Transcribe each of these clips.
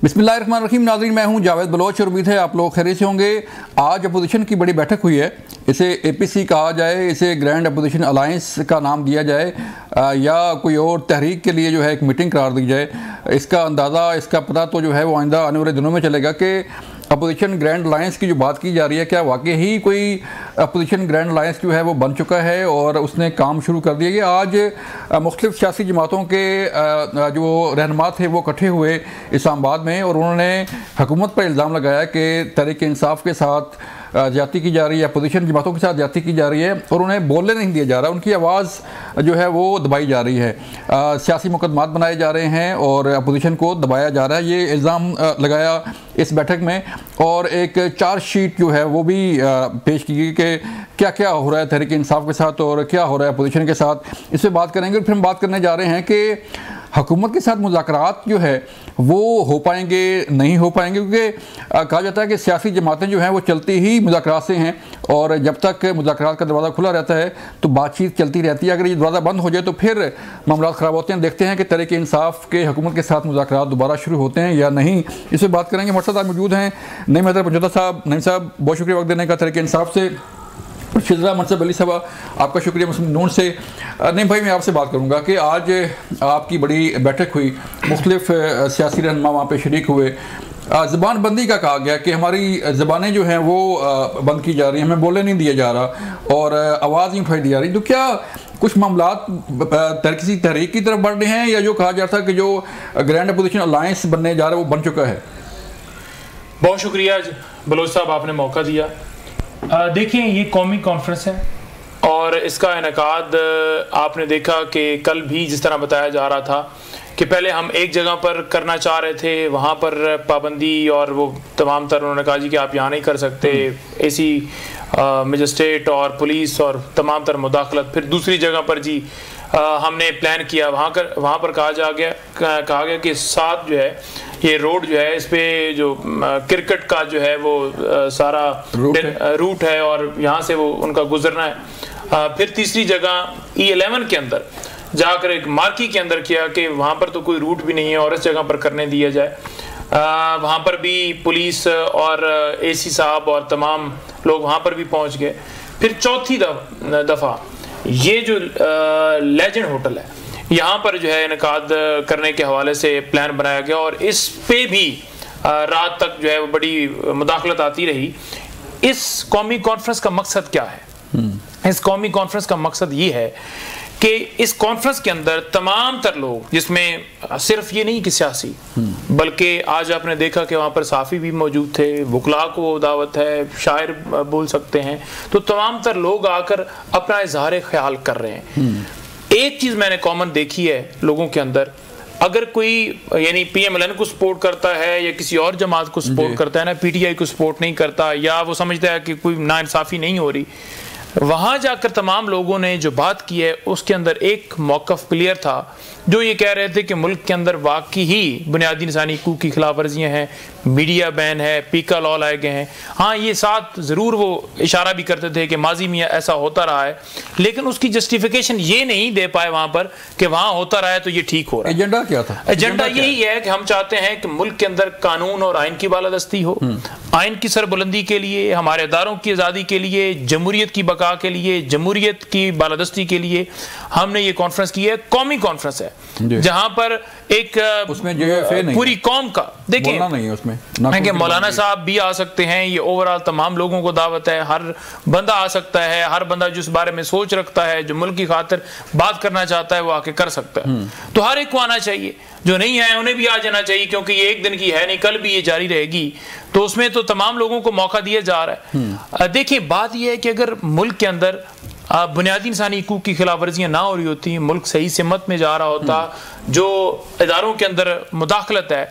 बिस्मिल्लाहिर्रहमानिर्रहीम। नाज़रीन, मैं हूं जावेद बलोच और उम्मीद है आप लोग खैरियत से होंगे। आज अपोजिशन की बड़ी बैठक हुई है। इसे APC कहा जाए, इसे ग्रैंड अपोजिशन अलायंस का नाम दिया जाए या कोई और तहरीक के लिए जो है एक मीटिंग करार दी जाए, इसका अंदाज़ा, इसका पता तो जो है वो आइंदा आने वाले दिनों में चलेगा कि अपोजिशन ग्रैंड अलायंस की जो बात की जा रही है, क्या वाकई ही कोई अपोजिशन ग्रैंड अलायंस जो है वो बन चुका है और उसने काम शुरू कर दिया। कि आज मुख्तलिफ सियासी जमातों के जो रहनुमा थे वो इकट्ठे हुए इस्लामाबाद में और उन्होंने हुकूमत पर इल्ज़ाम लगाया कि तहरीक इंसाफ के साथ ज्यादती की जा रही है, अपोजिशन जमातों के साथ ज्यादती की जा रही है और उन्हें बोलने नहीं दिया जा रहा, उनकी आवाज़ जो है वो दबाई जा रही है। सियासी मुकदमात बनाए जा रहे हैं और अपोजिशन को दबाया जा रहा है, ये इल्ज़ाम लगाया इस बैठक में। और एक चार्जशीट जो है वो भी पेश की गई कि क्या क्या हो रहा है तहरीक इंसाफ के साथ और क्या हो रहा है अपोजिशन के साथ, इस पर बात करेंगे। और फिर हम बात करने जा रहे हैं कि हुकूमत के साथ मुज़ाकरात जो है वो हो पाएंगे नहीं हो पाएंगे, क्योंकि कहा जाता है कि सियासी जमातें जो हैं वो चलती ही मुज़ाकरात से हैं और जब तक मुज़ाकरात का दरवाज़ा खुला रहता है तो बातचीत चलती रहती है। अगर ये दरवाज़ा बंद हो जाए तो फिर मामला ख़राब होते हैं। देखते हैं कि तहरीक इंसाफ के हुकूमत के साथ मुज़ाकरात दोबारा शुरू होते हैं या नहीं, इस पर बात करेंगे। हमारे साथ आज मौजूद हैं नईम हैदर पंजोता साहब। नईम साहब, बहुत शुक्रिया वक्त देने का तहरीक इंसाफ से। शिजरा मनसब अली साहब, आपका शुक्रिया मुस्लिम नून से। नहीं भाई, मैं आपसे बात करूंगा कि आज आपकी बड़ी बैठक हुई, मुख्तलिफ सियासी रहनुमा वहाँ पे शरीक हुए। ज़बान बंदी का कहा गया कि हमारी ज़बानें जो हैं वो बंद की जा रही हैं, हमें बोलने नहीं दिया जा रहा और आवाज़ नहीं उठाई दी जा रही। तो क्या कुछ मामलात किसी तहरीक की तरफ बढ़ रहे हैं या जो कहा जाता है कि जो ग्रैंड अपोजिशन अलायंस बनने जा रहा है वो बन चुका है? बहुत शुक्रिया बलोच साहब, आपने मौका दिया। देखिए, ये कौमी कॉन्फ्रेंस है और इसका इनेकाद आपने देखा कि कल भी जिस तरह बताया जा रहा था कि पहले हम एक जगह पर करना चाह रहे थे, वहाँ पर पाबंदी और वो तमाम तर उन्होंने कहा जी कि आप यहाँ नहीं कर सकते, ऐसी मजिस्ट्रेट और पुलिस और तमाम तर मुदाखलत। फिर दूसरी जगह पर जी हमने प्लान किया, वहाँ पर कहा गया कि साथ जो है ये रोड जो है, इस पे जो क्रिकेट का जो है वो सारा रूट है और यहाँ से वो उनका गुजरना है। फिर तीसरी जगह E11 के अंदर जाकर एक मार्की के अंदर किया कि वहाँ पर तो कोई रूट भी नहीं है और इस जगह पर करने दिया जाए। वहाँ पर भी पुलिस और AC साहब और तमाम लोग वहाँ पर भी पहुँच गए। फिर चौथी दफ़ा ये जो लेजेंड होटल है, यहाँ पर जो है इनेकाद करने के हवाले से प्लान बनाया गया और इस पे भी रात तक जो है वो बड़ी मुदाखलत आती रही। इस कौमी कॉन्फ्रेंस का मकसद क्या है? इस कौमी कॉन्फ्रेंस का मकसद ये है कि इस कॉन्फ्रेंस के अंदर तमाम तर लोग, जिसमें सिर्फ ये नहीं कि सियासी, बल्कि आज आपने देखा कि वहाँ पर साफ़ी भी मौजूद थे, वकला को दावत है, शायर बोल सकते हैं, तो तमाम तर लोग आकर अपना इजहार ख्याल कर रहे हैं। एक चीज़ मैंने कॉमन देखी है लोगों के अंदर, अगर कोई यानी PMLN को सपोर्ट करता है या किसी और जमात को सपोर्ट करता है ना, PTI को सपोर्ट नहीं करता या वो समझता है कि कोई नाइंसाफ़ी नहीं हो रही, वहाँ जाकर तमाम लोगों ने जो बात की है उसके अंदर एक मौक़िफ़ क्लियर था, जो ये कह रहे थे कि मुल्क के अंदर वाकई ही बुनियादी इंसानी हकूक़ की खिलाफ वर्जियाँ हैं, मीडिया बैन है, पीका लॉ लाए गए हैं। हाँ, ये साथ ज़रूर वो इशारा भी करते थे कि माजी में ऐसा होता रहा है, लेकिन उसकी जस्टिफिकेशन ये नहीं दे पाए वहाँ पर कि वहाँ होता रहा है तो ये ठीक हो रहा है। एजेंडा क्या था? एजेंडा यही है कि हम चाहते हैं कि मुल्क के अंदर कानून और आइन की बालादस्ती हो, आइन की सरबुलंदी के लिए, हमारे अदारों की आज़ादी के लिए, जमहूरियत की बका के लिए, जमहूरियत की बालादस्ती के लिए हमने ये कॉन्फ्रेंस की है। कौमी कॉन्फ्रेंस है जहां पर एक उसमें पूरी कौम का देखिए नहीं है उसमें, मौलाना साहब भी आ सकते हैं, ये ओवरऑल तमाम लोगों को दावत है, हर बंदा आ सकता है, हर बंदा जिस बारे में सोच रखता है, जो मुल्क की खातिर बात करना चाहता है वो आके कर सकता है। तो हर एक को आना चाहिए, जो नहीं है उन्हें भी आ जाना चाहिए, क्योंकि ये एक दिन की है नहीं, कल भी ये जारी रहेगी, तो उसमें तो तमाम लोगों को मौका दिया जा रहा है। देखिए, बात यह है कि अगर मुल्क के अंदर बुनियादी इंसानी हकूक़ की खिलाफ वर्जियाँ ना हो रही होती, मुल्क सही सिमत में जा रहा होता, जो इदारों के अंदर मुदाखलत है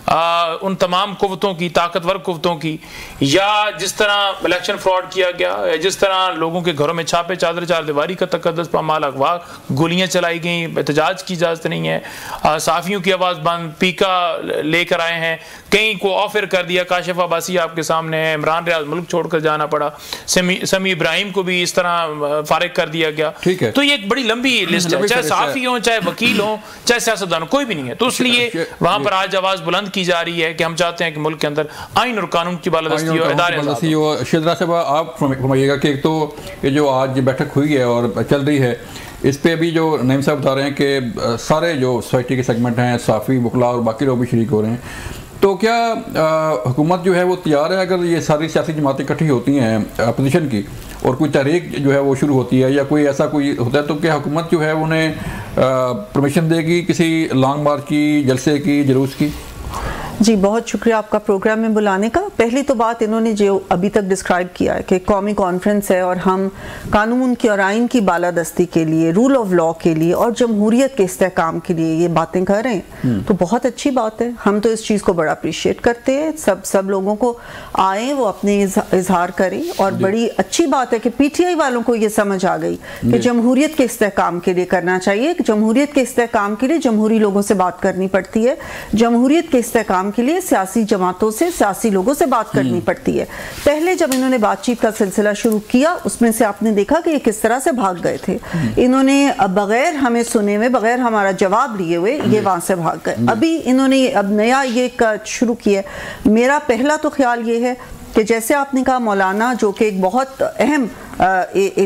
उन तमाम कुव्वतों की, ताकतवर कुव्वतों की, या जिस तरह इलेक्शन फ्रॉड किया गया, या जिस तरह लोगों के घरों में छापे, चादर चार दीवारी का तकद्दुस पामाल, अगवा, गोलियां चलाई गई, एहतजाज की इजाज़त नहीं है, साफ़ियों की आवाज़ बंद, पीका लेकर आए हैं, कहीं को ऑफर कर दिया, काशिफ अब्बासी आपके सामने है, इमरान रियाज मुल्क छोड़कर जाना पड़ा, समी इब्राहिम को भी इस तरह फारिग कर दिया गया। तो ये एक बड़ी लंबी लिस्ट है, चाहे साफ़ी हो, चाहे वकील हो, चाहे सियासतदान, कोई भी नहीं है। तो इसलिए वहां पर आज आवाज़ बुलंद की जा रही है कि हम चाहते हैं कि मुल्क के अंदर आइन और कानून की बालादस्ती और इदारे आज़ाद हों। शेदरा साहब, आप फरमाइएगा कि एक तो ये जो आज बैठक हुई है और चल रही है, इस पे अभी जो नईम साहब बता रहे हैं कि सारे जो सोसाइटी के सेगमेंट हैं, साफ़ी, वकला और बाकी लोग भी शरीक हो रहे हैं, तो क्या हुकूमत जो है वो तैयार है अगर ये सारी सियासी जमातें इकट्ठी होती हैं अपोजिशन की और कोई तहरीक जो है वो शुरू होती है या कोई ऐसा कोई होता है, तो क्या हुकूमत जो है उन्हें परमिशन देगी किसी लॉन्ग मार्च की, जलसे की, जुलूस की? जी, बहुत शुक्रिया आपका प्रोग्राम में बुलाने का। पहली तो बात इन्होंने जो अभी तक डिस्क्राइब किया है कि कौमी कॉन्फ्रेंस है और हम कानून की और आइन की बालादस्ती के लिए, रूल ऑफ लॉ के लिए और जमहूरियत के इस्तेहकाम के लिए ये बातें कर रहे हैं, तो बहुत अच्छी बात है। हम तो इस चीज़ को बड़ा अप्रिशिएट करते हैं। सब लोगों को आए, वो अपने इजहार करें, और बड़ी अच्छी बात है कि PTI वालों को ये समझ आ गई कि जमहूरियत के इस्तेहकाम के लिए करना चाहिए। जमहूरियत के इस्तेहकाम के लिए जमहूरी लोगों से बात करनी पड़ती है। जमहूरियत के इस्तेहकाम के लिए सियासी जमातों से, सियासी लोगों से बात करनी पड़ती है। पहले जब इन्होंने बातचीत का सिलसिला शुरू किया, उसमें से आपने देखा कि ये किस तरह से भाग गए थे। इन्होंने बगैर हमें सुने हुए, बगैर हमारा जवाब लिए हुए ये वहां से भाग गए। अभी इन्होंने अब नया ये शुरू किया। मेरा पहला तो ख्याल ये है कि जैसे आपने कहा मौलाना, जो कि एक बहुत अहम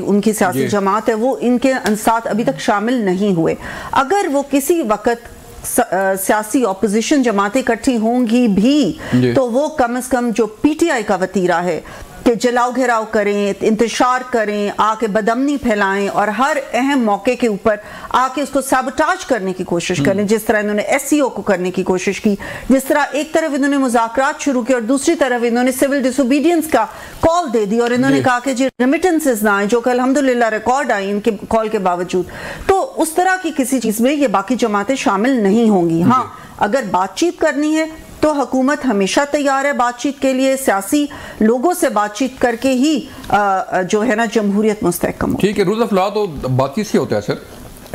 उनकी सियासी जमात है, वो इनके साथ अभी तक शामिल नहीं हुए। अगर वो किसी वक्त सियासी ऑपोजिशन जमातें इकट्ठी होंगी भी, तो वो कम से कम जो PTI का वतीरा है कि जलाओ घेराव करें, इंतशार करें, आके बदमनी फैलाएं और हर अहम मौके के ऊपर आके उसको साबोटाज करने की कोशिश करें, जिस तरह इन्होंने SCO को करने की कोशिश की, जिस तरह एक तरफ इन्होंने मुज़ाकरात शुरू किए और दूसरी तरफ इन्होंने सिविल डिसोबीडियंस का कॉल दे दी और इन्होंने कहा कि जी रेमिटेंसेस ना आए, जो कि अल्हम्दुलिल्लाह रिकॉर्ड आई इनके कॉल के बावजूद। तो उस तरह की किसी चीज़ में ये बाकी जमातें शामिल नहीं होंगी। हाँ, अगर बातचीत करनी है तो हुकूमत हमेशा तैयार है बातचीत के लिए। सियासी लोगों से बातचीत करके ही जो है ना जमहूरियत मुस्तहकम हो। ठीक है, रूल ऑफ लॉ तो बातचीत से होता है सर,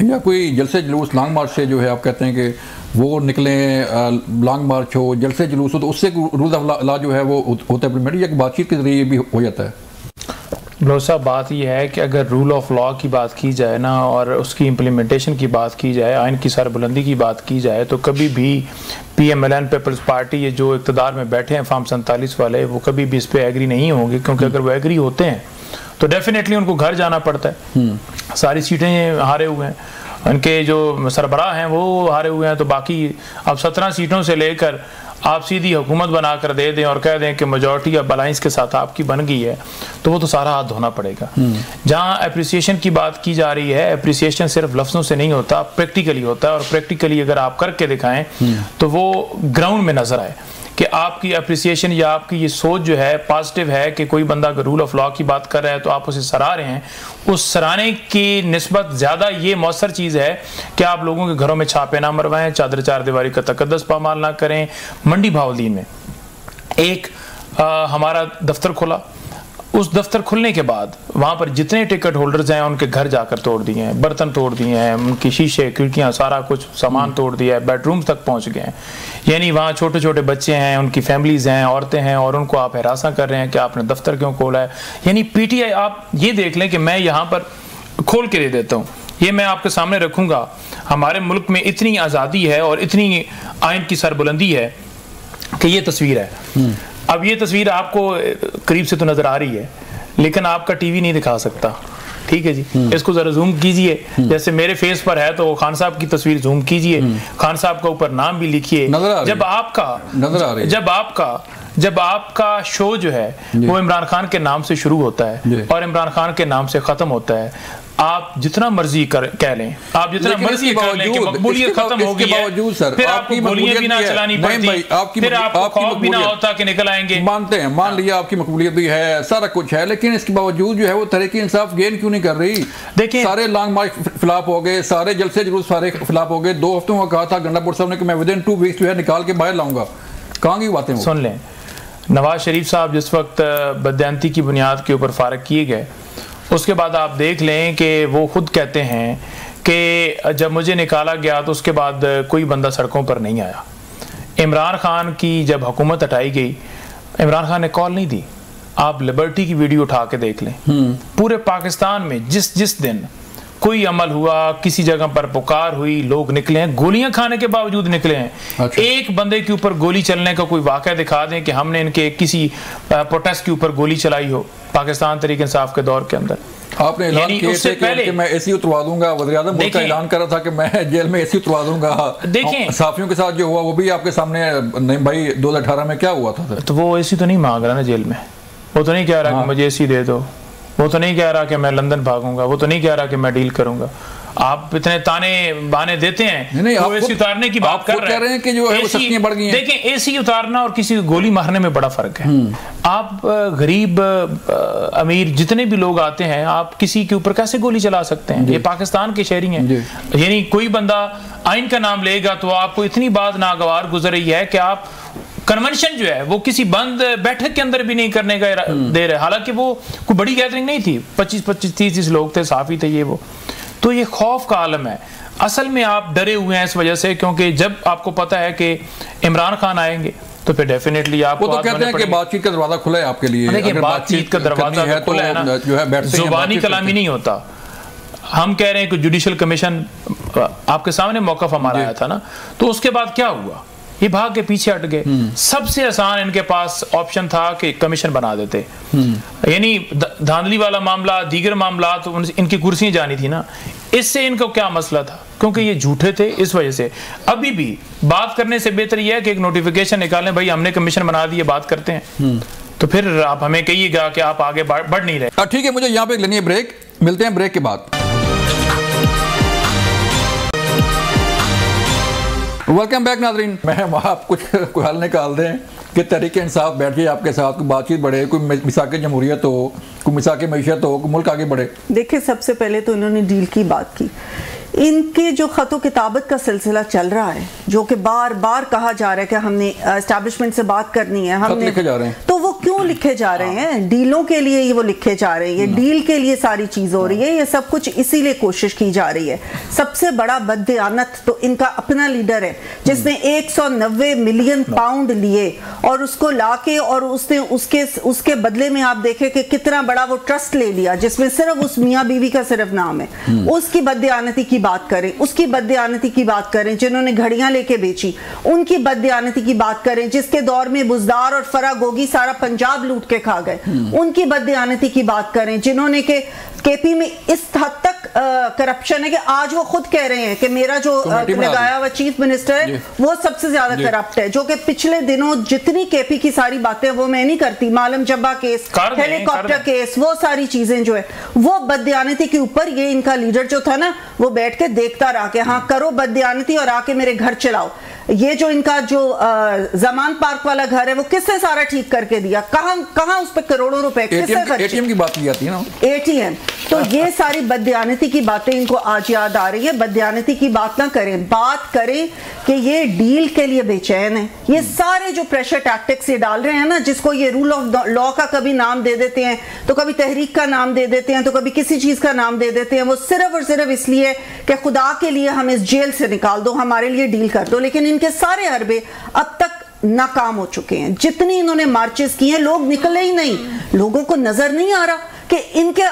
या कोई जलसे जुलूस लॉन्ग मार्च से जो है आप कहते हैं कि वो निकले, लॉन्ग मार्च हो, जलसे जुलूस हो, तो उससे रूल ऑफ लॉ जो है वो होता है इम्प्लीमेंट, या बातचीत के जरिए भी हो जाता है? भरोसा बात यह है कि अगर रूल ऑफ लॉ की बात की जाए ना और उसकी इम्प्लीमेंटेशन की बात की जाए, आइन की सरबुलंदी की बात की जाए, तो कभी भी PMLN पीपल्स पार्टी, ये जो इक़्तिदार में बैठे हैं फार्म 47 वाले, वो कभी भी इस पर एग्री नहीं होंगे, क्योंकि अगर वो एग्री होते हैं तो डेफिनेटली उनको घर जाना पड़ता है। सारी सीटें हारे हुए हैं, उनके जो सरबराह हैं वो हारे हुए हैं, तो बाकी अब 17 सीटों से लेकर आप सीधी हुकूमत बना कर दे दें और कह दें कि मेजॉरिटी अब अलायंस के साथ आपकी बन गई है, तो वो तो सारा हाथ धोना पड़ेगा। जहाँ अप्रिसिएशन की बात की जा रही है, अप्रिसिएशन सिर्फ लफ्ज़ों से नहीं होता, प्रैक्टिकली होता है, और प्रैक्टिकली अगर आप करके दिखाएं तो वो ग्राउंड में नजर आए कि आपकी अप्रिसिएशन या आपकी ये सोच जो है पॉजिटिव है कि कोई बंदा अगर रूल ऑफ लॉ की बात कर रहा है तो आप उसे सराह रहे हैं। उस सराहने की निस्बत ज़्यादा ये मौसर चीज़ है कि आप लोगों के घरों में छापे ना मरवाएं, चादर चार दीवारी का तकद्दस पामाल ना करें। मंडी भावलदीन में एक हमारा दफ्तर खुला, उस दफ्तर खुलने के बाद वहाँ पर जितने टिकट होल्डर्स हैं उनके घर जाकर तोड़ दिए हैं, बर्तन तोड़ दिए हैं, उनकी शीशे, खिड़कियाँ, सारा कुछ सामान तोड़ दिया है, बेडरूम तक पहुँच गए हैं। यानी वहाँ छोटे छोटे बच्चे हैं, उनकी फैमिलीज़ हैं, औरतें हैं, और उनको आप हरासा कर रहे हैं कि आपने दफ्तर क्यों खोला है। यानी PTI, आप ये देख लें कि मैं यहाँ पर खोल के दे देता हूँ, ये मैं आपके सामने रखूँगा। हमारे मुल्क में इतनी आज़ादी है और इतनी आइन की सरबुलंदी है कि ये तस्वीर है। अब ये तस्वीर आपको करीब से तो नजर आ रही है, लेकिन आपका टीवी नहीं दिखा सकता, ठीक है जी। इसको जरा जूम कीजिए, जैसे मेरे फेस पर है तो खान साहब की तस्वीर जूम कीजिए, खान साहब का ऊपर नाम भी लिखिए। जब आपका शो जो है वो इमरान खान के नाम से शुरू होता है और इमरान खान के नाम से खत्म होता है, आप जितना मर्जी कह लें, आप जितना मर्जी कर लें कि मकबूलियत खत्म हो गई है, फिर आपको गोलियां भी ना चलानी पड़ती, फिर आपको खौफ भी ना होता कि निकल आएंगे। मानते हैं, मान लिया आपकी मकबूलियत भी है, सारा कुछ है, लेकिन इसके बावजूद जो है वो तहरीक इंसाफ गेन क्यों नहीं कर रही? देखिए, सारे लॉन्ग मार्च फ्लॉप हो गए, सारे जलसे जुलूस सारे फ्लॉप हो गए। 2 हफ्तों का कहा था गंडापुर साहब ने कि मैं विदिन 2 वीक्स जो है निकाल के बाहर लाऊंगा। कहाँ की बातें? सुन लें, नवाज शरीफ साहब जिस वक्त बदयांती की बुनियाद के ऊपर फारग किए गए, उसके बाद आप देख लें कि वो खुद कहते हैं कि जब मुझे निकाला गया तो उसके बाद कोई बंदा सड़कों पर नहीं आया। इमरान खान की जब हुकूमत हटाई गई, इमरान खान ने कॉल नहीं दी। आप लिबर्टी की वीडियो उठा के देख लें, पूरे पाकिस्तान में जिस दिन कोई अमल हुआ, किसी जगह पर पुकार हुई, लोग निकले हैं, गोलियां खाने के बावजूद निकले हैं। अच्छा। एक बंदे के ऊपर गोली चलने का कोई वाकया दिखा दें कि हमने इनके किसी प्रोटेस्ट के ऊपर गोली चलाई हो पाकिस्तान तहरीक इंसाफ के दौर के अंदर। आपने ऐलान किए थे कि मैं एसी उतरवा दूंगा, वज़ीर-ए-आज़म मुल्क का ऐलान कर रहा था कि मैं जेल में एसी उतरवा दूंगा। देखें साफियों के साथ जो हुआ वो भी आपके सामने, नहीं भाई 2018 में क्या हुआ था सर? तो वो एसी तो नहीं मांग रहा ना जेल में, वो तो नहीं कह रहा कि मुझे एसी दे दो, वो तो नहीं कह रहा कि मैं लंदन भागूंगा, वो तो नहीं कह रहा कि मैं डील करूंगा। आप इतने ताने बाने देते हैं, नहीं, तो एसी उतारने की बात कर रहे हैं कि जो है वो सख्तियां बढ़ गई हैं। देखें, एसी उतारना और किसी को गोली मारने में बड़ा फर्क है। आप गरीब अमीर जितने भी लोग आते हैं, आप किसी के ऊपर कैसे गोली चला सकते हैं? ये पाकिस्तान के शहरी हैं। यानी कोई बंदा आइन का नाम लेगा तो आपको इतनी बात नागवार गुजर रही है कि आप कन्वेंशन जो है वो किसी बंद बैठक के अंदर भी नहीं करने का दे रहे। हालांकि वो कोई बड़ी गैदरिंग नहीं थी, 25-25, 30 लोग थे, साफी थे ये वो। तो ये खौफ का आलम है। असल में आप डरे हुए हैं इस वजह से, क्योंकि जब आपको पता है कि इमरान खान आएंगे तो फिर डेफिनेटली आपको तो कहते हैं कि बातचीत का दरवाजा खुला है आपके लिए। देखिए, बातचीत का दरवाजा खुला है ना, जो है जुबानी कलामी नहीं होता। हम कह रहे हैं कि जुडिशल कमीशन, आपके सामने मौक़िफ़ हमारा आया था ना, तो उसके बाद क्या हुआ? ये भाग के पीछे हट गए। सबसे आसान इनके पास ऑप्शन था कि कमीशन बना देते। यानी धांधली वाला मामला, दीगर मामला, तो इनकी कुर्सियां जानी थी ना। इससे इनको क्या मसला था? क्योंकि ये झूठे थे, इस वजह से। अभी भी बात करने से बेहतर यह है कि एक नोटिफिकेशन निकालें, भाई हमने कमीशन बना दी, बात करते हैं। तो फिर आप हमें कहिएगा कि आप आगे बढ़ नहीं रहे। ठीक है, मुझे यहाँ पे लेनी है ब्रेक, मिलते हैं ब्रेक के बाद। वेलकम बैक नाज़रीन। मैं आप कुछ कोई हल निकाल दें कि तहरीक इंसाफ बैठ जाए आपके साथ, कोई बातचीत बढ़े, कोई मिसाक जमहूरियत हो, कोई मिसाक मईशत हो, कोई मुल्क आगे बढ़े। देखिए, सबसे पहले तो इन्होंने डील की बात की। इनके जो खतो किताबत का सिलसिला चल रहा है, जो कि बार बार कहा जा रहा है कि हमने एस्टैब्लिशमेंट से बात करनी है, हमने लिखे जा रहे हैं। तो वो क्यों लिखे जा रहे हैं? डीलों के लिए वो लिखे जा रहे हैं। ये डील के लिए सारी चीज हो रही है। ये सब कुछ इसीलिए कोशिश की जा रही है। सबसे बड़ा बददियानत तो इनका अपना लीडर है, जिसने 190 मिलियन पाउंड लिए और उसको लाके और उसने उसके बदले में आप देखें कि कितना बड़ा वो ट्रस्ट ले लिया, जिसमें सिर्फ उस मियाँ बीवी का सिर्फ नाम है। उसकी बददियानती की बात करें, उसकी बददियानती की बात करें, जिन्होंने घड़ियां लेके बेची, उनकी बददियानती की बात करें, जिसके दौर में बुजदार और फरागोगी सारा पंजाब लूट के खा गए, उनकी बददियानती की बात करें, जिन्होंने के केपी में इस हद तक करप्शन है कि आज वो खुद कह रहे हैं कि मेरा जो लगाया हुआ चीफ मिनिस्टर है वो सबसे ज्यादा करप्ट है। जो कि पिछले दिनों जितनी केपी की सारी बातें वो मैं नहीं करती, मालम जब्बा केस, हेलीकॉप्टर केस, वो सारी चीजें जो है वो बददियानती के ऊपर ये इनका लीडर जो था ना, वो बैठ के देखता रहा कि हाँ करो बददियानती और आके मेरे घर चलाओ। ये जो इनका जो जमान पार्क वाला घर है वो किसने सारा ठीक करके दिया? कहां उस पे करोड़ों रुपए एटीएम की बात की जाती है ना, एटीएम। तो ये सारी बददियानती की बातें इनको आज याद आ रही है। बददियानती की बात ना करें, बात करें कि ये डील के लिए बेचैन है। ये सारे जो प्रेशर टैक्टिक्स ये डाल रहे हैं ना, जिसको ये रूल ऑफ लॉ का कभी नाम दे देते हैं, तो कभी तहरीक का नाम दे देते हैं, तो कभी किसी चीज का नाम दे देते हैं, वो सिर्फ और सिर्फ इसलिए कि खुदा के लिए हम इस जेल से निकाल दो, हमारे लिए डील कर दो। लेकिन इनके सारे हरबे अब तक नाकाम हो चुके हैं। जितनी इन्होंने मार्चेस किए, लोग निकले ही नहीं। लोगों को नजर नहीं आ रहा कि इनके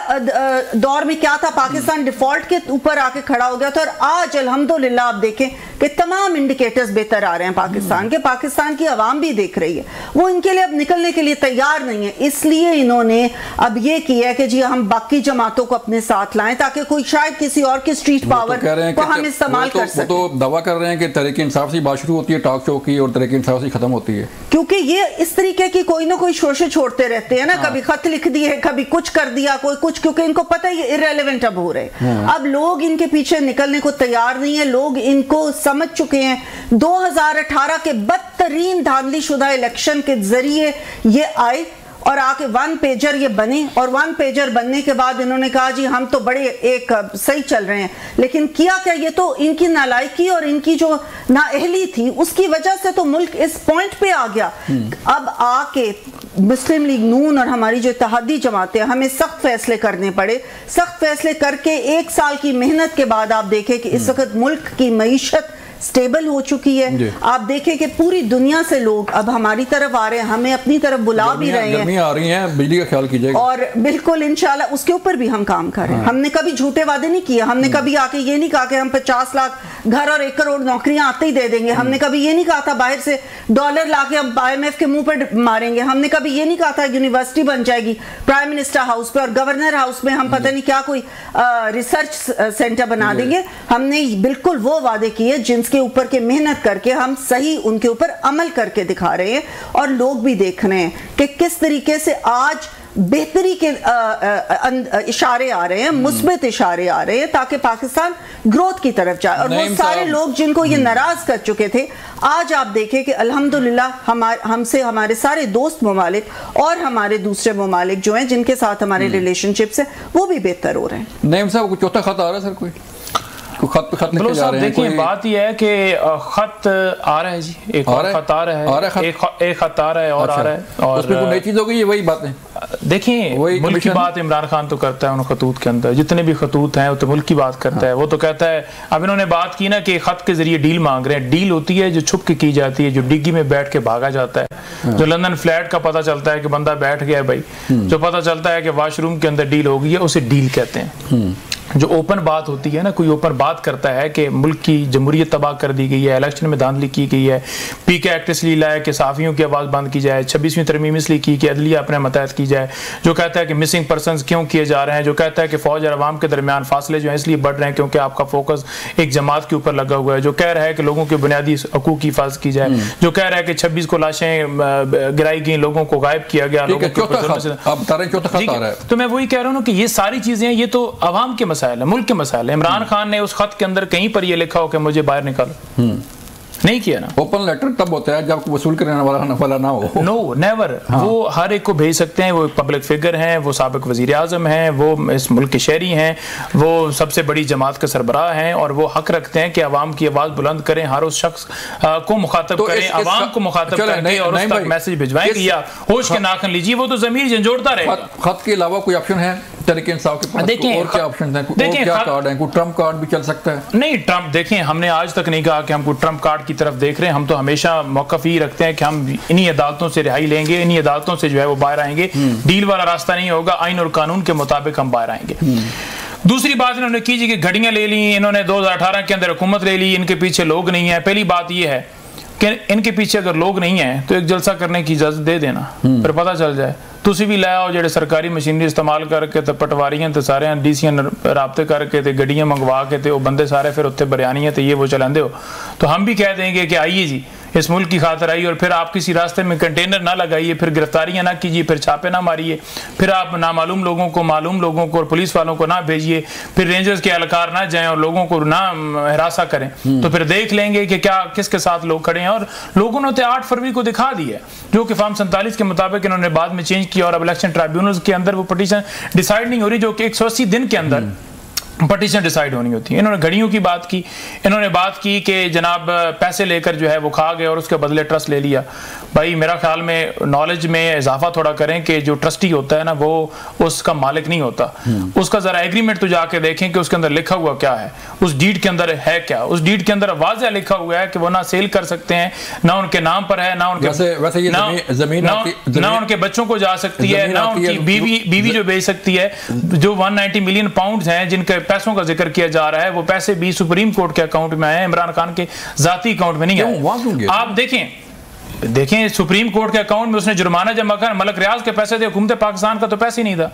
दौर में क्या था। पाकिस्तान डिफॉल्ट के ऊपर आके खड़ा हो गया था और आज अल्हम्दुलिल्लाह आप देखें कि तमाम इंडिकेटर्स बेहतर आ रहे हैं पाकिस्तान के। पाकिस्तान की आवाम भी देख रही है, वो इनके लिए अब निकलने के लिए तैयार नहीं है। इसलिए इन्होंने अब ये किया है कि जी हम बाकी जमातों को अपने साथ लाएं, ताकि कोई शायद किसी और की स्ट्रीट पावर को हम इस्तेमाल कर सकें। तो दावा कर रहे हैं कि तहरीक इंसाफ से बात शुरू होती है टॉक शो की और तहरीक इंसाफ से खत्म होती है, क्योंकि ये इस तरीके की कोई ना कोई शोशे छोड़ते रहते हैं ना। कभी खत लिख दिए, कभी कुछ कर दिया, कोई कुछ, क्योंकि इनको पता है ये इररेलेवेंट अब हो रहे। अब लोग इनके पीछे निकलने को तैयार नहीं है। लोग इनको समझ चुके हैं। 2018 के बदतरीन धांधली शुदा इलेक्शन के जरिए ये आए और आके वन पेजर ये बने, और वन पेजर बनने के बाद इन्होंने कहा जी हम तो बड़े एक सही चल रहे हैं। लेकिन किया क्या? ये तो इनकी नालायकी और इनकी जो नाअहली थी उसकी वजह से तो मुल्क इस पॉइंट पे आ गया। अब आके मुस्लिम लीग नून और हमारी जो इत्तेहादी जमातें, हमें सख्त फैसले करने पड़े। सख्त फैसले करके 1 साल की मेहनत के बाद आप देखें कि इस वक्त मुल्क की मईशत स्टेबल हो चुकी है। आप देखें कि पूरी दुनिया से लोग अब हमारी तरफ आ रहे हैं, हमें अपनी तरफ बुला भी रहे हैं। गर्मी आ रही है, बिजली का ख्याल कीजिएगा। और बिल्कुल इंशाल्लाह उसके ऊपर भी हम काम कर रहे हैं। हमने कभी झूठे वादे नहीं किए, हमने कभी आके ये नहीं कहा कि हम 50 लाख घर और 1 करोड़ नौकरियां आते ही दे देंगे। हमने कभी ये नहीं कहा था बाहर से डॉलर लाके हम IMF के मुंह पर मारेंगे। हमने कभी ये नहीं कहा था यूनिवर्सिटी बन जाएगी प्राइम मिनिस्टर हाउस पे और गवर्नर हाउस में हम पता नहीं क्या कोई रिसर्च सेंटर बना देंगे। हमने बिल्कुल वो वादे किए जिनके ऊपर के मेहनत करके हम सही उनके ऊपर अमल करके दिखा रहे हैं और लोग भी देख रहे हैं कि किस तरीके से आज बेहतरी के इशारे आ रहे हैं, मुस्बत इशारे आ रहे हैं ताकि पाकिस्तान ग्रोथ की तरफ जाए। और वो सारे लोग जिनको ये नाराज कर चुके थे, आज आप देखें कि अल्हम्दुलिल्लाह हमसे हमारे सारे दोस्त ममालिक और हमारे दूसरे ममालिक जो हैं जिनके साथ हमारे रिलेशनशिप्स हैं वो भी बेहतर हो रहे हैं। नईम साहब, चौथा खत आ रहा है सर? कोई खत लिखे जा रहे हैं? देखिए बात यह है कि खत आ रहा है जी, एक और खत आ रहा है, एक खत आ रहा है और आ रहा है। और उसमें कोई नई चीज हो गई है? वही बातें देखिए, मुल्क की बात इमरान खान तो करता है उन खतूत के अंदर, जितने भी खतूत हैं वो तो मुल्क की बात करता है। वो तो कहता है, अब इन्होंने बात की ना कि खत के जरिए डील मांग रहे हैं। डील होती है जो छुप के की जाती है, जो डिग्गी में बैठ के भागा जाता है, जो लंदन फ्लैट का पता चलता है कि बंदा बैठ गया है भाई, जो पता चलता है कि वॉशरूम के अंदर डील हो गई है, उसे डील कहते हैं। जो ओपन बात होती है ना, कोई ओपन बात करता है कि मुल्क की जमहूरियत तबाह कर दी गई है, इलेक्शन में धांधली की गई है, पीके एक्ट इसलिए लाया कि साफियों की आवाज़ बंद की जाए, 26वीं तरमीम इसलिए की कि अदलिया अपने मतहत की जाए, जो कहता है कि मिसिंग पर्सनस क्यों किए जा रहे हैं, जो कहता है कि फौज और अवाम के दरमियान फासले जो है इसलिए बढ़ रहे हैं क्योंकि आपका फोकस एक जमात के ऊपर लगा हुआ है, जो कह रहा है कि लोगों के बुनियादी हकूक की हिफाजत की जाए, जो कह रहा है कि 26 को लाशें गिराई गई, लोगों को गायब किया गया। तो मैं वही कह रहा हूँ कि ये सारी चीजें ये तो अवाम के मसाइल है, मुल्क के मसाइल। इमरान खान ने उस खत के अंदर कहीं पर ये लिखा हो कि मुझे बाहर निकालो, नहीं किया ना। ओपन लेटर तब होता है जब वसूल करने वाला ना हो। No never. वो हर एक को भेज सकते हैं, वो पब्लिक फिगर हैं, वो साबिक वजीर आजम हैं, वो इस मुल्क के शहरी हैं, वो सबसे बड़ी जमात के सरबराह हैं और वो हक रखते हैं कि अवाम की आवाज़ बुलंद करें, हर उस शख्स को मुखातब करें, अवाम को मुखातब करके और उस तक मैसेज भिजवाएं कि या होश के नाखन लीजिए। वो तो ज़मीर झंझोड़ता रहेगा। खत के अलावा कोई ऑप्शन है तरीके इंसाफ के पास? देखिए और क्या ऑप्शन है? देखिए क्या कार्ड है? कोई ट्रम्प कार्ड भी चल सकता है? नहीं, ट्रम्प देखिए, हमने आज तक नहीं कहा कि हम कोई ट्रम्प कार्ड की तरफ देख रहे हैं। हम तो हमेशा मौक़िफ़ ही रखते हैं कि हम इन्हीं अदालतों से रिहाई लेंगे, इन्हीं अदालतों से जो है वो बाहर आएंगे। डील वाला रास्ता नहीं होगा, आइन और कानून के मुताबिक हम बाहर आएंगे। दूसरी बात इन्होंने की जी कि घड़ियां ले ली, इन्होंने 2018 के अंदर हुकूमत ले ली, इनके पीछे लोग नहीं है। पहली बात यह है कि इनके पीछे अगर लोग नहीं है तो एक जलसा करने की इजाजत दे देना, फिर पता चल जाए। तुसी भी लाओ जेडे सरकारी मशीनरी इस्तेमाल करके तो पटवारियां तो सारे डीसीआं राब्ते करके ते गड्डियां मंगवा के ते वो बंदे सारे फिर उत्ते बरियानियां ते ये वो चलाते हो। तो हम भी कह देंगे कि आइए जी, इस मुल्क की खातर आइए, और फिर आप किसी रास्ते में कंटेनर ना लगाइए, फिर गिरफ्तारियां ना कीजिए, फिर छापे ना मारिए, फिर आप नामालूम लोगों को, मालूम लोगों को और पुलिस वालों को ना भेजिए, फिर रेंजर्स के एहलकार ना जाएं और लोगों को ना हिरासा करें। तो फिर देख लेंगे कि क्या किसके साथ लोग खड़े हैं। और लोगों ने 8 फरवरी को दिखा दिया, जो कि फॉर्म 47 के मुताबिक इन्होंने बाद में चेंज किया और अब इलेक्शन ट्राइब्यूनल के अंदर वो पटिशन डिसाइड नहीं हो रही, जो कि 180 दिन के अंदर पटिशन डिसाइड होनी होती है। इन्होंने घड़ियों की बात की, इन्होंने बात की कि जनाब पैसे लेकर जो है वो खा गए और उसके बदले ट्रस्ट ले लिया। भाई मेरा ख्याल में नॉलेज में इजाफा थोड़ा करें कि जो ट्रस्टी होता है ना वो उसका मालिक नहीं होता। उसका जरा एग्रीमेंट तो जाके देखें कि उसके अंदर लिखा हुआ क्या है, उस डीड के अंदर है क्या। उस डीड के अंदर वाज़ह लिखा हुआ है कि वो ना सेल कर सकते हैं, ना उनके नाम पर है, ना उनके बच्चों को जा सकती है, ना उनकी बीवी जो बेच सकती है। जो 190 मिलियन पाउंड हैं जिनके पैसों का जिक्र किया जा रहा है, वो पैसे भी सुप्रीम कोर्ट के अकाउंट में आए, इमरान खान के जाती अकाउंट में नहीं आए। आप देखें सुप्रीम कोर्ट के अकाउंट में उसने जुर्माना जमा कर मलक रियाज के पैसे थे, हुकूमत पाकिस्तान का तो पैसे नहीं था।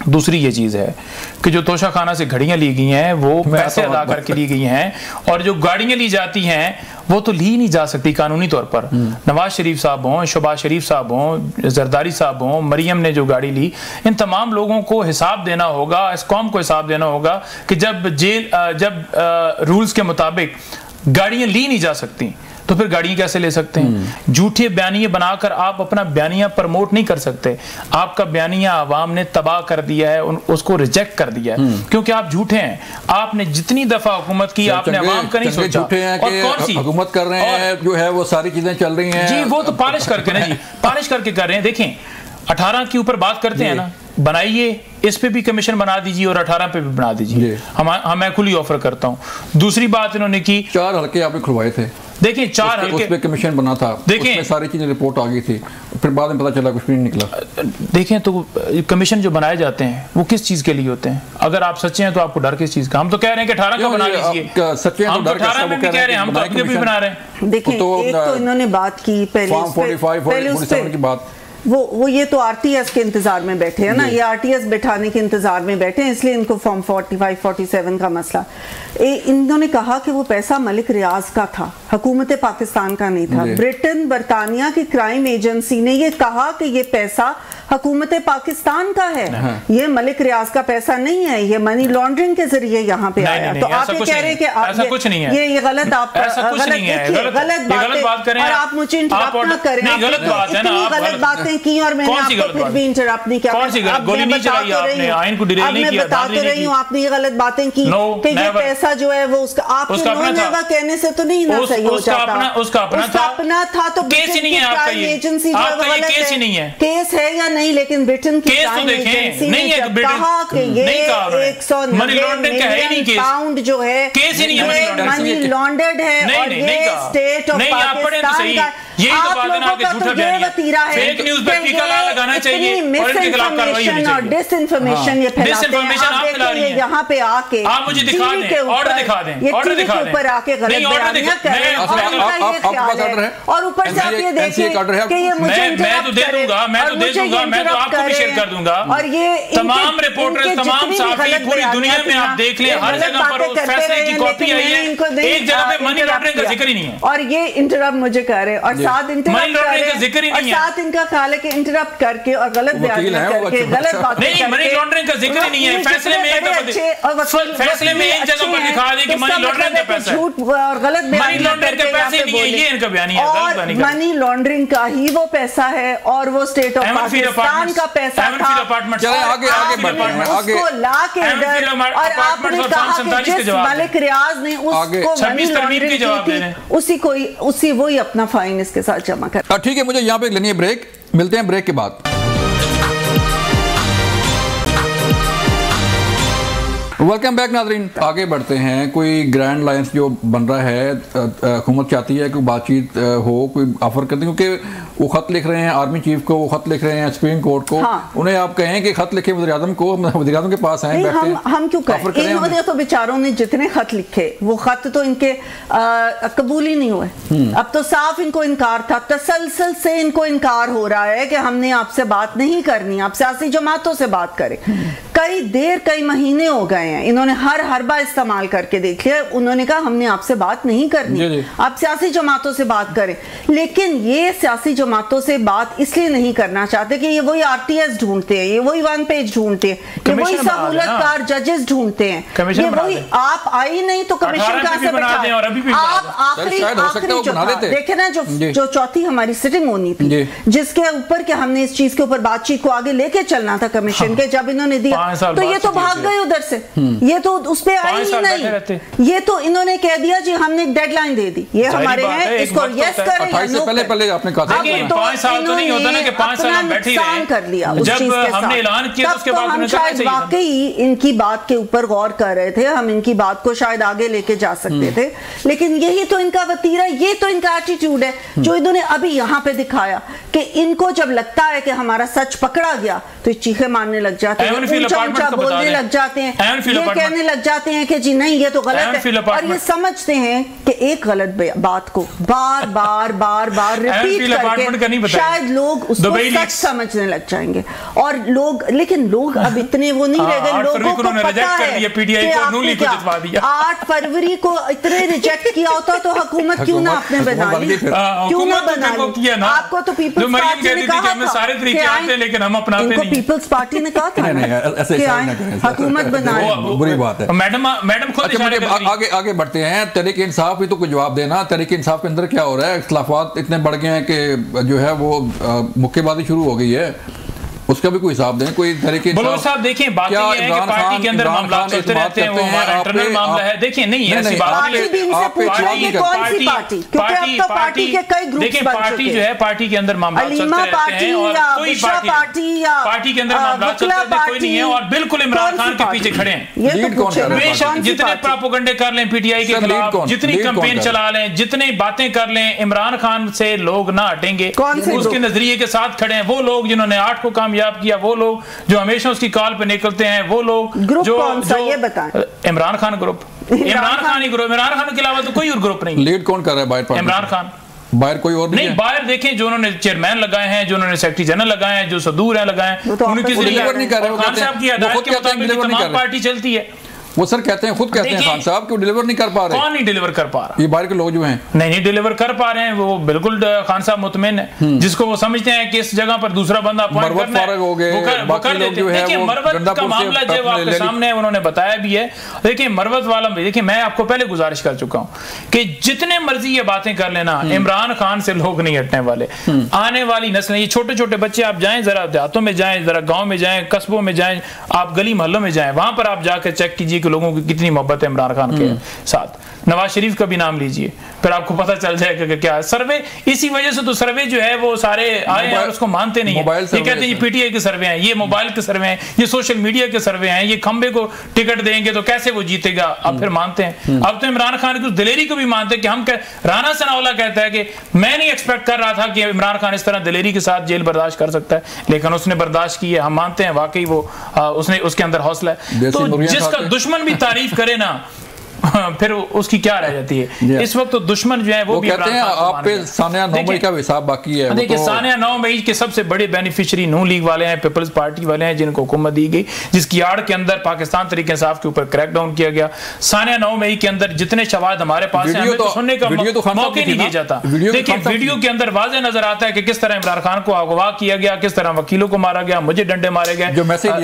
दूसरी ये चीज है कि जो तोशा खाना से घड़ियां ली गई हैं वो पैसे अदा करके ली गई हैं, और जो गाड़ियां ली जाती हैं वो तो ली नहीं जा सकती कानूनी तौर पर। नवाज शरीफ साहब हों, शहबाज शरीफ साहब हों, जरदारी साहब हों, मरियम ने जो गाड़ी ली, इन तमाम लोगों को हिसाब देना होगा, इस कौम को हिसाब देना होगा कि जब रूल्स के मुताबिक गाड़ियां ली नहीं जा सकती तो फिर गाड़ियां कैसे ले सकते हैं। झूठे बयानिए बनाकर आप अपना बयानिया प्रमोट नहीं कर सकते। आपका बयानिया आवाम ने तबाह कर दिया है, उसको रिजेक्ट कर दिया है, क्योंकि आप झूठे हैं। आपने जितनी दफा हुकूमत की आपने आवाम का नहीं सोचा। और कौन सी हुकूमत कर रहे हैं जो है वो सारी चीजें चल रही हैं जी, वो तो पालिश करके ना जी, पालिश करके कर रहे हैं। देखें 18 के ऊपर बात करते हैं ना, बनाइए, इस पे भी कमीशन बना दीजिए और 18 पे भी बना दीजिए। मैं खुली ऑफर करता हूं। दूसरी बात इन्होंने की, 4 हल्के आपने खुलवाए थे, देखिए 4 हल्के, उस पे कमीशन बना था, देखिए सारी चीजें रिपोर्ट आ गई थी, फिर बाद में पता चला कुछ भी नहीं निकला। देखें तो कमीशन जो बनाए जाते हैं वो किस चीज के लिए होते हैं? अगर आप सच्चे हैं तो आपको डर किस चीज का? हम तो कह रहे हैं कि 18 का बना लीजिए, सच्चे हैं तो डर 18 में भी कह रहे हैं, हम तो अभी भी बना रहे हैं। देखिए एक तो इन्होंने बात की पहले उस पे की बात, वो ये तो आरटीएस के इंतजार में बैठे हैं ना, ये आरटीएस बैठाने के इंतजार में बैठे हैं, इसलिए इनको फॉर्म 45 47 का मसला। इन्होंने कहा कि वो पैसा मलिक रियाज का था, हुकूमत पाकिस्तान का नहीं था। ब्रिटेन बरतानिया की क्राइम एजेंसी ने ये कहा कि ये पैसा हुकूमत पाकिस्तान का है, ये मलिक रियाज का पैसा नहीं है, ये मनी लॉन्ड्रिंग के जरिए यहाँ पे आया। तो आप ये कह रहे हैं कि ऐसा कुछ नहीं है, ये गलत, आप गलत बात करें और आप मुझे इंटरप्ट ना करें। गलत बात है ना, गलत बातें की और मैंने आपको फिर भी इंटरप्ट नहीं किया। कौन सी गलत? गोली नहीं चलाई आपने, आइन को डिरेल नहीं किया, बता तो रही हूँ आपने ये गलत बातें की कि ये पैसा जो है वो उसका आपके नोनेवा कहने से तो नहीं ना सही हो जाता। उसका अपना था तो केस ही नहीं है आपका, ये एजेंसी केस ही नहीं है, केस है या नहीं, लेकिन ब्रिटेन की क्राइम एजेंसी ने कहा कि ये 190 पाउंड जो है केस ही नहीं है, मनी लॉन्डर्ड है और ये स्टेट ऑफ पाकिस्तान का। यही तो बात है ना कि झूठा बयान है, फेक न्यूज़ पे टीका लगाना चाहिए और इनके खिलाफ कार्रवाई होनी चाहिए। और डिसइंफॉर्मेशन ये फैलाते हैं, आप फैला रही हैं यहाँ पे आके, आप मुझे दिखा दें, ऑर्डर दिखा दें, ऑर्डर दिखा दें, ऊपर आके गलत बयानियां करें और ऊपर से आप ये देखें कि ये मुझे मैं तो दे दूंगा, मैं तो आपको भी शेयर कर दूंगा। और ये तमाम रिपोर्टर, तमाम साथी पूरी दुनिया में आप देख लें, हर जगह पर उस फैसले की कॉपी आई है, एक जगह पे मनी लॉन्ड्रिंग का जिक्र ही नहीं है। और ये इंटरप्ट मुझे कर रहे और साथ इंटरप्ट और साथ इनका ख्याल है कि इंटरप्ट करके और गलत बयान करके गलत बात नहीं, मनी लॉन्ड्रिंग का जिक्र ही नहीं है। फैसले में एक जगह पर दिखा दे कि मनी लॉन्ड्रिंग का पैसा, झूठ और गलत मनी लॉन्ड्रिंग के पैसे नहीं है, ये इनका बयान है, गलत बयान है। मनी लॉन्ड्रिंग का ही वो पैसा है और वो स्टेट ऑफ पाकिस्तान का पैसा था। उसको ला के इधर और आपने कहा कि जिस मलिक रियाज ने उसको मनी लॉन्ड्रिंग की थी उसी वही अपना फाइन इसके साथ जमा कर। ठीक है, मुझे यहाँ पे लेनी है ब्रेक, मिलते हैं ब्रेक के बाद। वेलकम बैक नाज़रीन, आगे बढ़ते हैं। कोई ग्रैंड लाइंस जो बन रहा है, हुकूमत चाहती है कि बातचीत हो, कोई ऑफर करते हैं, क्योंकि वो खत लिख रहे हैं आर्मी चीफ को, वो खत लिख रहे हैं सुप्रीम कोर्ट को। हाँ। उन्हें आप कहें कि खत लिखे वज़ीर आज़म को, वज़ीर आज़म के पास आए, हम क्यों करें? इन्होंने तो बेचारों ने जितने खत लिखे वो खत तो इनके कबूल ही नहीं हुए। अब तो साफ इनको इनकार था, तसलसल से इनको इनकार हो रहा है कि हमने आपसे बात नहीं करनी, आप सियासी जमातों से बात करें। कई महीने हो गए हैं, इन्होंने हर हरबा इस्तेमाल करके देख लिया, उन्होंने कहा हमने आपसे बात नहीं करनी, आप सियासी जमातों से बात करें। लेकिन ये सियासी जमातों से बात इसलिए नहीं करना चाहते कि ये वही आरटीएस ढूंढते हैं, ये वही 1 पेज ढूंढते हैं, ये वही सहूलतकार जजेस ढूंढते हैं, ये वही आप आई नहीं तो कमीशन कहां से बैठाएं? आप आखिरी देखे ना जो चौथी हमारी सिटिंग होनी थी, जिसके ऊपर के हमने इस चीज के ऊपर बातचीत को आगे लेके चलना था कमीशन के, जब इन्होंने दिया तो ये तो भाग गए उधर से, ये तो उस पे आई ही नहीं। ये तो इन्होंने कह दिया जी हमने एक डेडलाइन दे दी, ये हमारे हैं, इसको यस करें या नो करें। पहले आपने कहा था 5 साल तो नहीं होता ना कि 5 साल हम बैठे रहे, कर लिया उस चीज के साथ। हमने ऐलान किया उसके बाद हम शायद वाकई इनकी बात के ऊपर गौर कर रहे थे, हम इनकी बात को शायद आगे लेके जा सकते थे, लेकिन यही तो इनका वतीरा, ये तो इनका एटीट्यूड है जो इन्होंने अभी यहाँ पे दिखाया कि इनको जब लगता है कि हमारा सच पकड़ा गया तो चीखे मारने लग जाते हैं, ऊंचा बोलने लग जाते हैं, ये कहने लग जाते हैं कि जी नहीं ये तो गलत है, और ये समझते हैं कि एक गलत बात को बार बार रिपीट करके शायद लोग उसको सच समझने लग जाएंगे। और लोग, लेकिन लोग अब इतने वो नहीं रह गए, लोगों को पता है कि 8 फरवरी को इतने रिजेक्ट किया होता तो हुकूमत क्यों ना आपने बना ली, क्यों ना बना ली? आपको तो पीपल्स पार्टी ने कहा था, लेकिन हम अपनाते नहीं। पीपल्स पार्टी ने कहा था हुकूमत बनाए, बुरी बात है। मैडम खुद आगे बढ़ते हैं। तहरीक इंसाफ भी तो कुछ जवाब देना, तहरीक इंसाफ के अंदर क्या हो रहा है? इख्तिलाफात इतने बढ़ गए हैं कि जो है वो मुक्केबाजी शुरू हो गई है। उसका भी कोई हिसाब दें, कोई तरीके बलोच साहब देखिए बात ये है कि पार्टी के अंदर मामला चलते रहते हैं, वो हमारा इंटरनल मामला है। देखिए नहीं ऐसी बात देखिए पार्टी जो है पार्टी के अंदर मामला चलते रहते हैं और कोई पार्टी के अंदर मामला चलते रहते हैं, कोई नहीं है और बिल्कुल इमरान खान के पीछे खड़े हैं। बेशक जितने प्रोपेगेंडे कर लें पीटीआई के खिलाफ, जितनी कैंपेन चला लें, जितनी बातें कर लें, इमरान खान से लोग ना हटेंगे। उसके नजरिए के साथ खड़े हैं वो लोग जिन्होंने 8 को कामयाब किया, वो लोग जो हमेशा उसकी कॉल पे निकलते हैं, वो लोग जो ये बताएं। इमरान खान ग्रुप, इमरान खान ही ग्रुप, इमरान खान के अलावा तो कोई और ग्रुप नहीं। लीड कौन कर रहा है बाहर? इमरान खान, बाहर कोई और नहीं। बाहर देखें जो उन्होंने चेयरमैन लगाए हैं, जो उन्होंने सेक्रेटरी जनरल लगाए हैं, जो सदूर है लगाए हैं, उनकी डिलीवर नहीं कर रहे। खान साहब की हिदायत के मुताबिक तमाम पार्टी चलती है। वो सर कहते हैं, खुद कहते हैं खान साहब कि वो डिलीवर नहीं कर पा रहे। कौन नहीं डिलीवर कर पा रहा? ये बाहर के लोग जो हैं नहीं डिलीवर कर पा रहे हैं, वो बिल्कुल खान साहब मुतमिन है, जिसको वो समझते हैं कि इस जगह पर दूसरा बंदा अपॉइंट करना है वो कर देते हैं। देखिए मरवत का मामला जो आपके सामने उन्होंने बताया भी है। देखिए मरवत वाला में देखिए मैं आपको पहले गुजारिश कर चुका हूं कि जितने मर्जी ये बातें कर लेना, इमरान खान से लोग नहीं हटने वाले। आने वाली नस्लें, ये छोटे छोटे बच्चे, आप जाएं जरा देहातों में जाएं, जरा गाँव में जाएं, कस्बों में जाएं, आप गली मोहल्लों में जाएं, वहां पर आप जाकर चेक कीजिए कि लोगों की कितनी मोहब्बत है इमरान खान के साथ। नवाज शरीफ का भी नाम लीजिए, फिर आपको पता चल जाएगा कि क्या है सर्वे। इसी वजह से तो सर्वे जो है वो सारे आए और उसको मानते नहीं है। ये कहते हैं ये पीटीआई के सर्वे हैं, ये मोबाइल के सर्वे हैं, ये सोशल मीडिया के सर्वे हैं, ये खंबे को टिकट देंगे तो कैसे वो जीतेगा। अब फिर मानते हैं, अब तो इमरान खान की उस दिलेरी को भी मानते हैं कि हम राना सनाउल्लाह कहता है कि मैं नहीं एक्सपेक्ट कर रहा था कि इमरान खान इस तरह दिलेरी के साथ जेल बर्दाश्त कर सकता है, लेकिन उसने बर्दाश्त की है। हम मानते हैं वाकई वो उसने उसके अंदर हौसला है। तो जिसका दुश्मन भी तारीफ करे ना फिर उसकी क्या रह जाती है। इस वक्त तो दुश्मन जो है वो भी कहते हैं आप पे सानिया 9 मई का हिसाब बाकी है। देखिए सानिया 9 मई के सबसे बड़े बेनिफिशियरी नून लीग वाले हैं, पीपल्स पार्टी वाले हैं, जिनको हुकूमत दी गई, जिसकी आड़ के अंदर पाकिस्तान तरीके इंसाफ के ऊपर क्रैकडाउन किया गया। सानिया 9 मई के अंदर जितने शवाहद हमारे पास हैं, हमें तो सुनने का मौका नहीं दिया जाता। देखिए वीडियो के अंदर वाज़ेह नजर आता है कि किस तरह इमरान खान को अगवा किया गया, किस तरह वकीलों को मारा गया, मुझे डंडे मारे गए,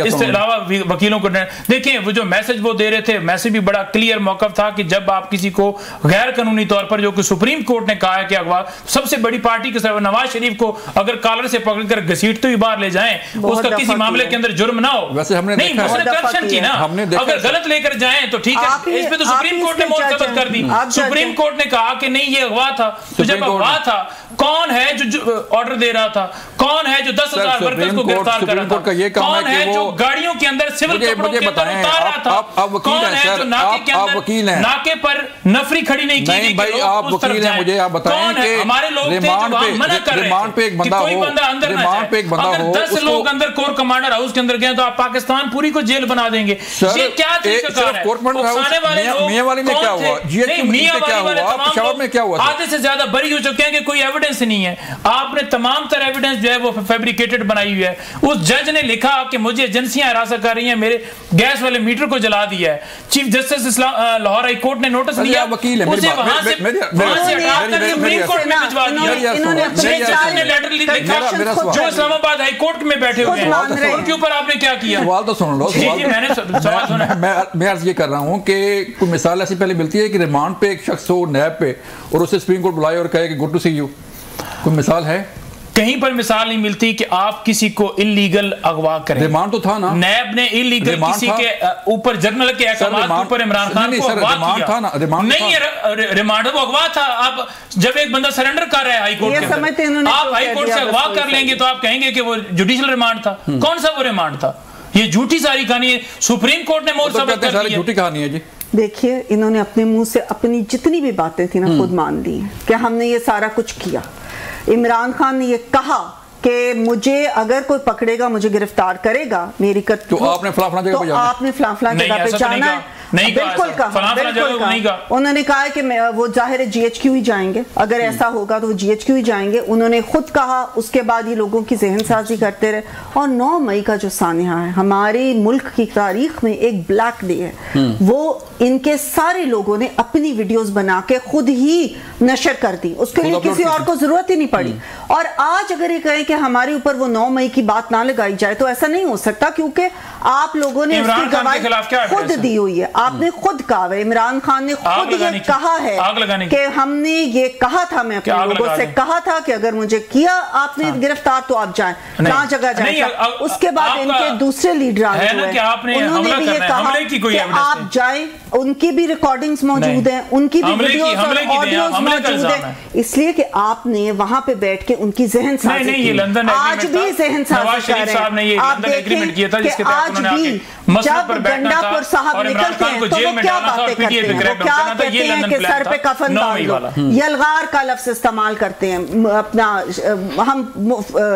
इसके अलावा वकीलों को। देखिए वो जो मैसेज वो दे रहे थे, मैसेज भी बड़ा क्लियर मौकफ था कि जब आप किसी को गैर कानूनी तौर पर, जो कि सुप्रीम कोर्ट ने कहा है कि अगवा सबसे बड़ी पार्टी के सरवर नवाज शरीफ को अगर कॉलर से पकड़कर घसीटते हुए बाहर ले जाएं, उसका किसी मामले के अंदर जुर्म ना हो। वैसे हमने नहीं, उसने करप्शन की ना, अगर गलत लेकर जाएं तो ठीक है। इस पे तो सुप्रीम कोर्ट ने मोहर सबत कर दी। सुप्रीम कोर्ट ने कहा कि नहीं ये अगवा था। तो जब अगवा था, कौन है जो ऑर्डर दे रहा था? कौन है जो 10,000 वर्कर्स को गिरफ्तार कर रहा था? कौन है जो गाड़ियों के अंदर सिविल कपड़ों के अंदर उतार रहा था? कौन है जो नाके के अंदर नाके पर नफरी खड़ी नहीं की गई? भाई आप वकील हैं, मुझे आप बताएं कि हमारे लोग थे जो मना कर रहे थे पे एक बंदा हो, रिमांड पे एक बंदा हो, 10 लोग अंदर कोर कमांडर हाउस के अंदर गए तो आप पाकिस्तान पूरी को जेल बना देंगे। ये क्या तरीका है? उकसाने वाले लोग मियां वाली में क्या हुआ? जीएचक्यू में क्या हुआ? पेशावर में क्या हुआ? आधे से ज्यादा बरी हो चुके हैं कि कोई एविडेंस नहीं है। आपने तमाम तरह एविडेंस जो है वो फैब्रिकेटेड बनाई हुई है। उस जज ने लिखा कि मुझे एजेंसियां हिरासत कर रही हैं, मेरे गैस वाले मीटर को जला दिया है। Chief justice Lahore high court ने नोटिस लिया, वकील है, उसे वहां से सुप्रीम कोर्ट में भिजवा दिया। लेटर लिखा जो इस्लामाबाद हाई कोर्ट में बैठे हुए हैं, उनके ऊपर आपने क्या किया? सवाल तो सुन लो। मैंने सवाल सुना। मैं अर्ज ये कर रहा हूँ कि कोई मिसाल ऐसी पहले मिलती है कि रिमांड पे एक शख्स हो नैब पे और उसे सुप्रीम कोर्ट बुलाए और कहे कि गुड टू सी यू? कोई मिसाल है? कहीं पर मिसाल नहीं मिलती कि आप किसी को इलीगल अगवा करें। रिमांड तो था ना, नैब ने इलीगल किसी के ऊपर जनरल के अहकामात के ऊपर इमरान खान को अगवा किया। नहीं है रिमांड, वो अगवा था। आप जब एक बंदा सरेंडर कर रहा है हाई कोर्ट के, आप हाई कोर्ट से अगवा कर लेंगे तो आप कहेंगे कि वो जुडिशियल रिमांड था। कौन सा वो रिमांड था? ये झूठी सारी कहानी है। सुप्रीम कोर्ट ने मोहर सबत कर दी है। झूठी कहानी है जी। देखिए इन्होंने अपने मुंह से अपनी जितनी भी बातें थी ना खुद मान ली कि हमने ये सारा कुछ किया। इमरान खान ने ये कहा कि मुझे अगर कोई पकड़ेगा, मुझे गिरफ्तार करेगा, मेरी तो आपने फलाफला जगह पे जाना, आपने फलाफला जगह पे जाना है। बिल्कुल कहा। उन्होंने कहा कि वो जाहिर है जीएचक्यू ही जाएंगे, अगर ऐसा होगा तो वो जीएचक्यू ही जाएंगे। उन्होंने खुद कहा, उसके बाद ये लोगों की जहन साजी करते रहे। और 9 मई का जो सानिया है हमारे मुल्क की तारीख में एक ब्लैक डे है। वो इनके सारे लोगों ने अपनी वीडियोस बना के खुद ही नशर कर दी, उसके लिए किसी और को जरूरत ही नहीं पड़ी। और आज अगर ये कहें कि हमारे ऊपर वो 9 मई की बात ना लगाई जाए तो ऐसा नहीं हो सकता, क्योंकि आप लोगों ने उसकी गवाही खुद दी हुई है। आपने खुद कहा है, इमरान खान ने खुद ये कहा है कि हमने ये कहा था, मैं अपने लोगों से कहा था कि अगर मुझे किया आपने गिरफ्तार तो आप जाएं, जहां जगह जाएं। उसके बाद इनके दूसरे लीडर उन्होंने भी ये कहा कि आप जाएं, उनकी भी रिकॉर्डिंग्स मौजूद हैं, उनकी भी वीडियोस और ऑडियोज मौजूद हैं, इसलिए कि आपने वहां पे बैठ के उनकी जहन साजी की। आज भी जहन साजी कर रहे हैं। आप देखें कि आज भी जब गंडापुर साहब निकलते हैं तो वो क्या बातें करते हैं, वो क्या कहते हैं कि सर पे कफन डाल दो, यलगार का लफ्ज इस्तेमाल करते हैं, अपना हम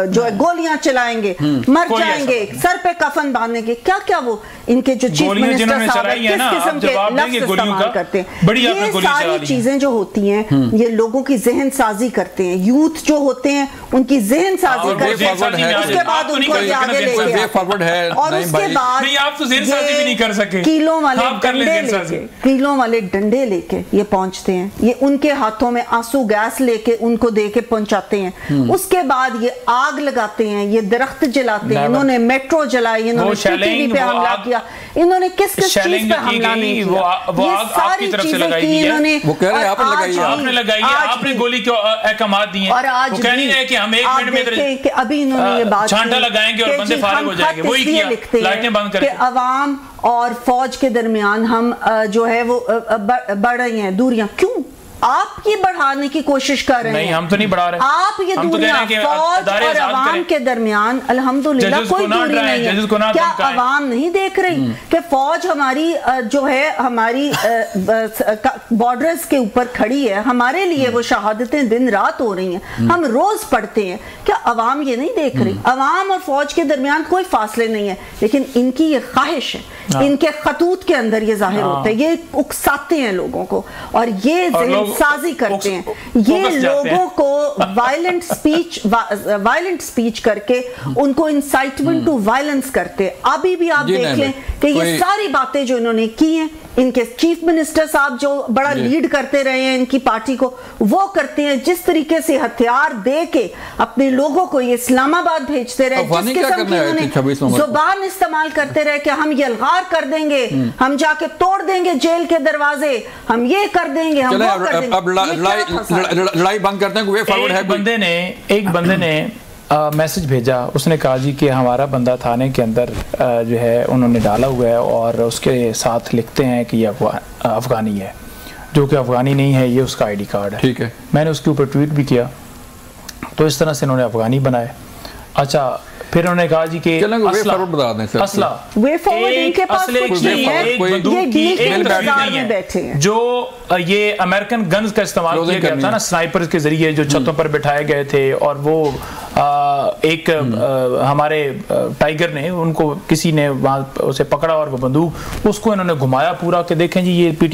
जो है गोलियां चलाएंगे, मर जाएंगे, सर पे कफन बांधने के क्या क्या वो इनके जो चीफ मिनिस्टर साहब है किस किस्म के लफ्ज इस्तेमाल करते हैं। ये सारी चीजें जो होती हैं ये लोगों की जहन साजी करते हैं, यूथ जो होते हैं उनकी जहन साजी करते हैं, उसके बाद उनको आगे लेके और उसके बाद तो ज़हन साजी भी नहीं कर सके, कीलों वाले डंडे लेके ये पहुंचते हैं, ये उनके हाथों में आंसू गैस लेके उनको दे के पहुंचाते हैं। उसके बाद ये आग लगाते हैं, ये दरख्त जलाते हैं, इन्होंने मेट्रो जलाई, इन्होंने टीटीवी पे हमला किया, इन्होंने किस किस चीज पे हमला नहीं किया, ये सारी चीजें की इन्होंने। वो कह रहे हैं आपने लगाई है, आपने गोली क्यों अहकामात दिए हैं, और आज वो कह नहीं रहे कि हम 1 मिनट में कि अभी इन्होंने ये बात छांटा लगाएंगे और बंदे फारिग हो जाएंगे, वही किया, लाइटें बंद करके। अवाम और फौज के दरमियान हम जो है वो बढ़ रही हैं दूरियां, क्यों आप ये बढ़ाने की कोशिश कर रहे हैं? नहीं, हम तो नहीं बढ़ा रहे। आप ये दूरियां फौज और अवाम के दरमियान अल्हम्दुलिल्लाह कोई दूरी नहीं है। क्या अवाम नहीं देख रही कि फौज हमारी जो है हमारी बॉर्डर्स के ऊपर खड़ी है, हमारे लिए वो शहादतें दिन रात हो रही हैं, हम रोज पढ़ते हैं। क्या अवाम ये नहीं देख रही? अवाम और फौज के दरमियान कोई फासले नहीं है, लेकिन इनकी ये ख्वाहिश है, इनके खतूत के अंदर ये जाहिर होता है, ये उकसाते हैं लोगों को और ये साजी करते हैं, ये लोगों को वायलेंट स्पीच करके उनको इंसाइटमेंट टू वायलेंस करते हैं। अभी भी आप देख लें कि ये सारी बातें जो इन्होंने की हैं, इनके चीफ मिनिस्टर साहब जो बड़ा लीड करते रहे हैं इनकी पार्टी को, वो करते हैं जिस तरीके से हथियार दे के अपने लोगों को ये इस्लामाबाद भेजते रहे, जिस किस्म की उन्होंने जुबान इस्तेमाल करते रहे कि हम यलगार कर देंगे, हम जाके तोड़ देंगे जेल के दरवाजे, हम ये कर देंगे, हम वो कर देंगे। अब लड़ाई बंद करते हैं। वे फॉरवर्ड है। एक बंदे ने मैसेज भेजा, उसने कहा जी कि हमारा बंदा थाने के अंदर जो है उन्होंने डाला हुआ है और उसके साथ लिखते हैं कि ये अफगानी है, जो कि अफगानी नहीं है, ये उसका आईडी कार्ड है। ठीक है, मैंने उसके ऊपर ट्वीट भी किया, तो इस तरह से इन्होंने अफगानी बनाए। अच्छा, फिर उन्होंने कहा जी कि जो ये अमेरिकन गन्स का इस्तेमाल किया गया था ना, स्नाइपर्स के जरिए जो छतों पर बिठाए गए थे, और वो एक हमारे टाइगर ने उनको किसी ने वहां उसे पकड़ा और वो बंदूक उसको इन्होंने घुमाया पूरा कि देखें जी ये पीटी